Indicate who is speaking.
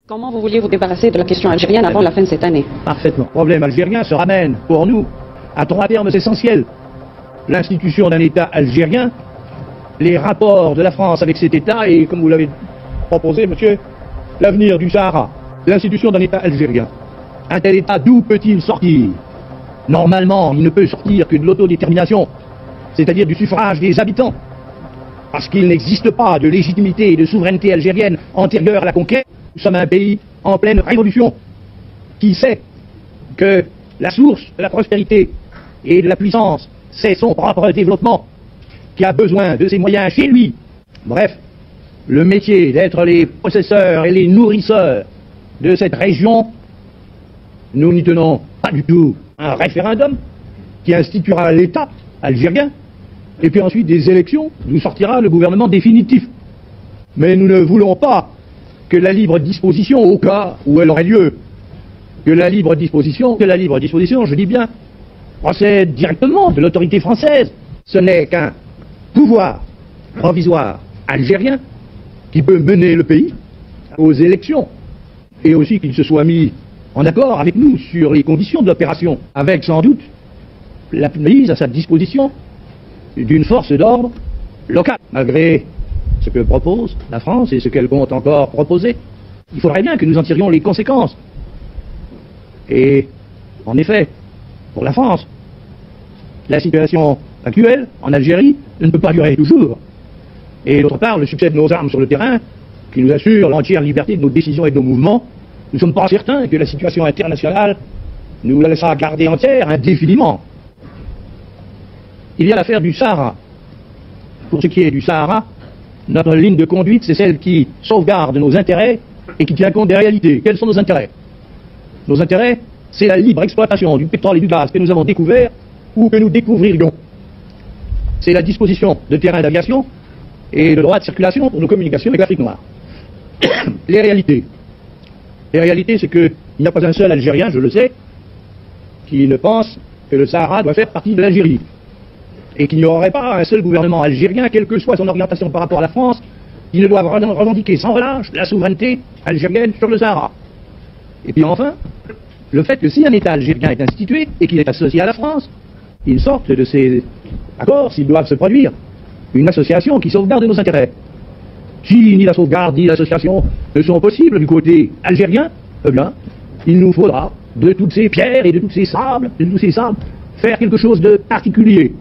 Speaker 1: Comment vous vouliez vous débarrasser de la question algérienne avant la fin de cette année?
Speaker 2: Parfaitement. Le problème algérien se ramène, pour nous, à trois termes essentiels. L'institution d'un État algérien, les rapports de la France avec cet État et, comme vous l'avez proposé, monsieur, l'avenir du Sahara. L'institution d'un État algérien. Un tel État, d'où peut-il sortir? Normalement, il ne peut sortir que de l'autodétermination, c'est-à-dire du suffrage des habitants. Parce qu'il n'existe pas de légitimité et de souveraineté algérienne antérieure à la conquête. Nous sommes un pays en pleine révolution qui sait que la source de la prospérité et de la puissance, c'est son propre développement, qui a besoin de ses moyens chez lui. Bref, le métier d'être les possesseurs et les nourrisseurs de cette région, nous n'y tenons pas du tout. Un référendum qui instituera l'État algérien, et puis ensuite des élections, d'où sortira le gouvernement définitif. Mais nous ne voulons pas que la libre disposition, au cas où elle aurait lieu, que la libre disposition, je dis bien, procède directement de l'autorité française. Ce n'est qu'un pouvoir provisoire algérien qui peut mener le pays aux élections, et aussi qu'il se soit mis en accord avec nous sur les conditions de l'opération, avec sans doute la mise à sa disposition d'une force d'ordre locale, malgré ce que propose la France et ce qu'elle compte encore proposer. Il faudrait bien que nous en tirions les conséquences. Et, en effet, pour la France, la situation actuelle en Algérie ne peut pas durer toujours. Et d'autre part, le succès de nos armes sur le terrain, qui nous assure l'entière liberté de nos décisions et de nos mouvements, nous ne sommes pas certains que la situation internationale nous la laissera garder entière indéfiniment. Il y a l'affaire du Sahara. Pour ce qui est du Sahara, notre ligne de conduite, c'est celle qui sauvegarde nos intérêts et qui tient compte des réalités. Quels sont nos intérêts? Nos intérêts, c'est la libre exploitation du pétrole et du gaz que nous avons découvert ou que nous découvririons. C'est la disposition de terrains d'aviation et de droits de circulation pour nos communications avec l'Afrique noire. Les réalités. Les réalités, c'est qu'il n'y a pas un seul Algérien, je le sais, qui ne pense que le Sahara doit faire partie de l'Algérie. Et qu'il n'y aurait pas un seul gouvernement algérien, quelle que soit son orientation par rapport à la France, qui ne doit revendiquer sans relâche la souveraineté algérienne sur le Sahara. Et puis enfin, le fait que si un État algérien est institué et qu'il est associé à la France, il sorte de ces accords, s'ils doivent se produire, une association qui sauvegarde nos intérêts. Si ni la sauvegarde ni l'association ne sont possibles du côté algérien, eh bien, il nous faudra de toutes ces pierres et de tous ces sables, faire quelque chose de particulier.